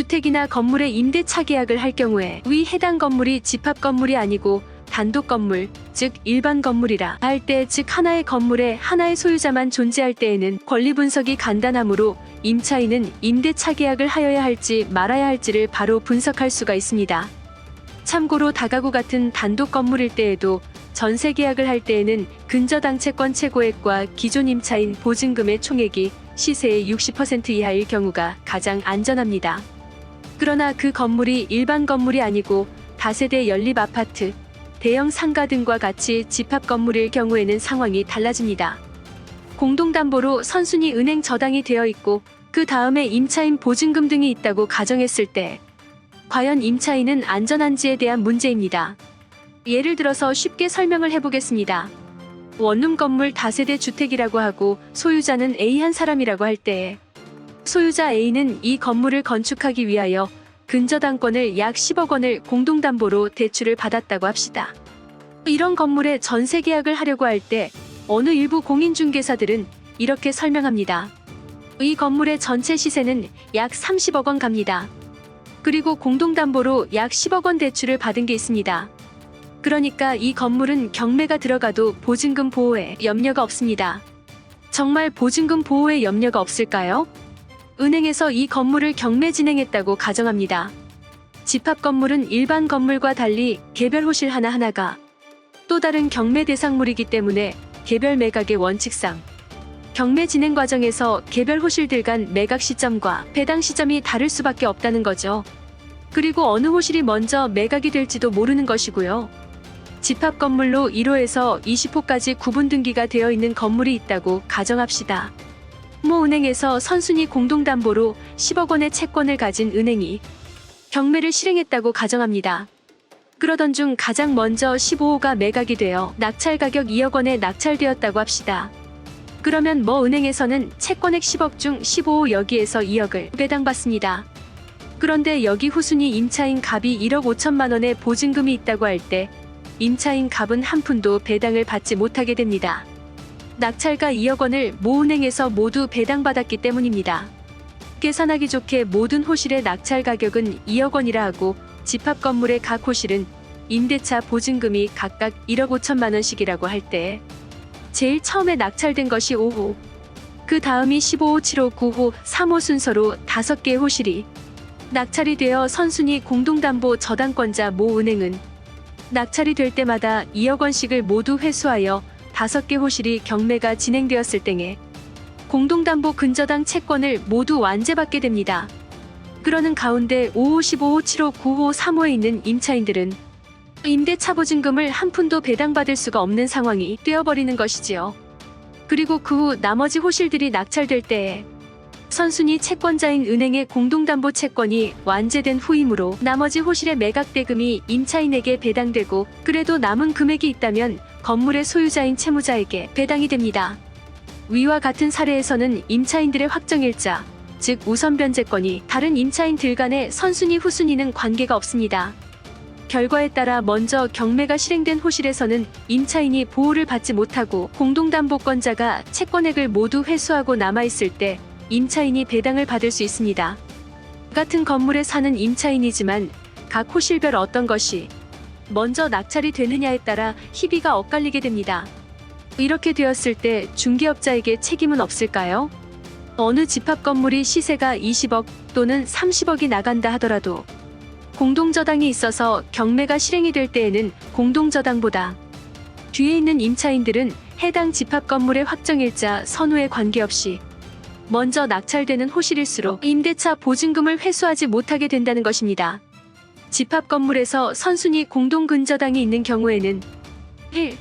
주택이나 건물의 임대차 계약을 할 경우에 위 해당 건물이 집합 건물이 아니고 단독 건물, 즉 일반 건물이라 할 때, 즉 하나의 건물에 하나의 소유자만 존재할 때에는 권리 분석이 간단하므로 임차인은 임대차 계약을 하여야 할지 말아야 할지를 바로 분석할 수가 있습니다. 참고로 다가구 같은 단독 건물일 때에도 전세 계약을 할 때에는 근저당 채권 최고액과 기존 임차인 보증금의 총액이 시세의 60% 이하일 경우가 가장 안전합니다. 그러나 그 건물이 일반 건물이 아니고 다세대 연립 아파트, 대형 상가 등과 같이 집합 건물일 경우에는 상황이 달라집니다. 공동담보로 선순위 은행 저당이 되어 있고 그 다음에 임차인 보증금 등이 있다고 가정했을 때 과연 임차인은 안전한지에 대한 문제입니다. 예를 들어서 쉽게 설명을 해보겠습니다. 원룸 건물 다세대 주택이라고 하고 소유자는 A 한 사람이라고 할 때 소유자 A는 이 건물을 건축하기 위하여 근저당권을 약 10억 원을 공동담보로 대출을 받았다고 합시다. 이런 건물의 전세 계약을 하려고 할 때 어느 일부 공인중개사들은 이렇게 설명합니다. 이 건물의 전체 시세는 약 30억 원 갑니다. 그리고 공동담보로 약 10억 원 대출을 받은 게 있습니다. 그러니까 이 건물은 경매가 들어가도 보증금 보호에 염려가 없습니다. 정말 보증금 보호에 염려가 없을까요? 은행에서 이 건물을 경매 진행했다고 가정합니다. 집합 건물은 일반 건물과 달리 개별 호실 하나하나가 또 다른 경매 대상물이기 때문에 개별 매각의 원칙상 경매 진행 과정에서 개별 호실들 간 매각 시점과 배당 시점이 다를 수밖에 없다는 거죠. 그리고 어느 호실이 먼저 매각이 될지도 모르는 것이고요. 집합 건물로 1호에서 20호까지 구분 등기가 되어 있는 건물이 있다고 가정합시다. 모 은행에서 선순위 공동담보로 10억 원의 채권을 가진 은행이 경매를 실행했다고 가정합니다. 그러던 중 가장 먼저 15호가 매각이 되어 낙찰 가격 2억 원에 낙찰되었다고 합시다. 그러면 모 은행에서는 채권액 10억 중 15호 여기에서 2억을 배당받습니다. 그런데 여기 후순위 임차인 갑이 1억 5천만 원의 보증금이 있다고 할 때 임차인 갑은 한 푼도 배당을 받지 못하게 됩니다. 낙찰가 2억 원을 모 은행에서 모두 배당받았기 때문입니다. 계산하기 좋게 모든 호실의 낙찰 가격은 2억 원이라 하고 집합 건물의 각 호실은 임대차 보증금이 각각 1억 5천만 원씩이라고 할 때 제일 처음에 낙찰된 것이 5호, 그 다음이 15호, 7호, 9호, 3호 순서로 5개의 호실이 낙찰이 되어 선순위 공동담보 저당권자 모 은행은 낙찰이 될 때마다 2억 원씩을 모두 회수하여 5개 호실이 경매가 진행되었을 때에 공동담보 근저당 채권을 모두 완제받게 됩니다. 그러는 가운데 5호, 15호, 7호, 9호, 3호에 있는 임차인들은 임대차 보증금을 한 푼도 배당받을 수가 없는 상황이 되어버리는 것이지요. 그리고 그 후 나머지 호실들이 낙찰될 때에 선순위 채권자인 은행의 공동담보 채권이 완제된 후이므로 나머지 호실의 매각 대금이 임차인에게 배당되고 그래도 남은 금액이 있다면 건물의 소유자인 채무자에게 배당이 됩니다. 위와 같은 사례에서는 임차인들의 확정일자, 즉 우선 변제권이 다른 임차인들 간의 선순위 후순위는 관계가 없습니다. 결과에 따라 먼저 경매가 실행된 호실에서는 임차인이 보호를 받지 못하고 공동담보권자가 채권액을 모두 회수하고 남아있을 때 임차인이 배당을 받을 수 있습니다. 같은 건물에 사는 임차인이지만 각 호실별 어떤 것이 먼저 낙찰이 되느냐에 따라 희비가 엇갈리게 됩니다. 이렇게 되었을 때 중개업자에게 책임은 없을까요? 어느 집합 건물이 시세가 20억 또는 30억이 나간다 하더라도 공동저당이 있어서 경매가 실행이 될 때에는 공동저당보다 뒤에 있는 임차인들은 해당 집합 건물의 확정일자 선후에 관계없이 먼저 낙찰되는 호실일수록 임대차 보증금을 회수하지 못하게 된다는 것입니다. 집합 건물에서 선순위 공동근저당이 있는 경우에는 1.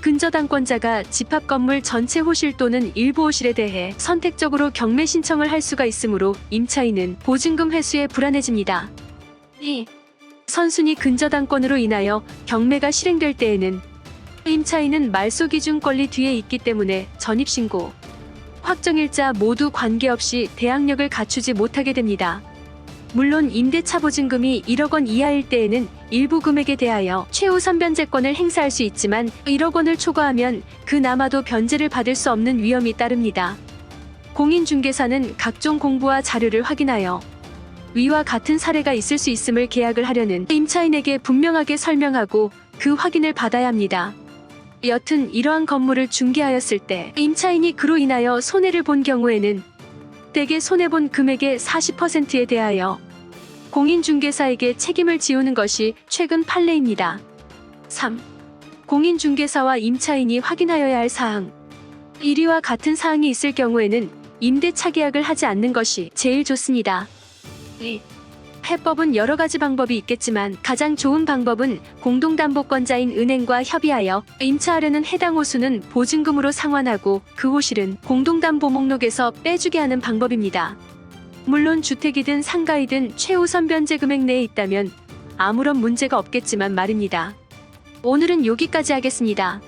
근저당권자가 집합 건물 전체 호실 또는 일부 호실에 대해 선택적으로 경매 신청을 할 수가 있으므로 임차인은 보증금 회수에 불안해집니다. 2. 선순위 근저당권으로 인하여 경매가 실행될 때에는 임차인은 말소 기준 권리 뒤에 있기 때문에 전입신고, 확정일자 모두 관계없이 대항력을 갖추지 못하게 됩니다. 물론 임대차 보증금이 1억 원 이하일 때에는 일부 금액에 대하여 최우선 변제권을 행사할 수 있지만 1억 원을 초과하면 그나마도 변제를 받을 수 없는 위험이 따릅니다. 공인중개사는 각종 공부와 자료를 확인하여 위와 같은 사례가 있을 수 있음을 계약을 하려는 임차인에게 분명하게 설명하고 그 확인을 받아야 합니다. 여튼 이러한 건물을 중개하였을 때 임차인이 그로 인하여 손해를 본 경우에는 대개 손해본 금액의 40%에 대하여 공인중개사에게 책임을 지우는 것이 최근 판례입니다. 3. 공인중개사와 임차인이 확인하여야 할 사항. 1위와 같은 사항이 있을 경우에는 임대차 계약을 하지 않는 것이 제일 좋습니다. 2. 해법은 여러 가지 방법이 있겠지만 가장 좋은 방법은 공동담보권자인 은행과 협의하여 임차하려는 해당 호수는 보증금으로 상환하고 그 호실은 공동담보 목록에서 빼주게 하는 방법입니다. 물론 주택이든 상가이든 최우선 변제 금액 내에 있다면 아무런 문제가 없겠지만 말입니다. 오늘은 여기까지 하겠습니다.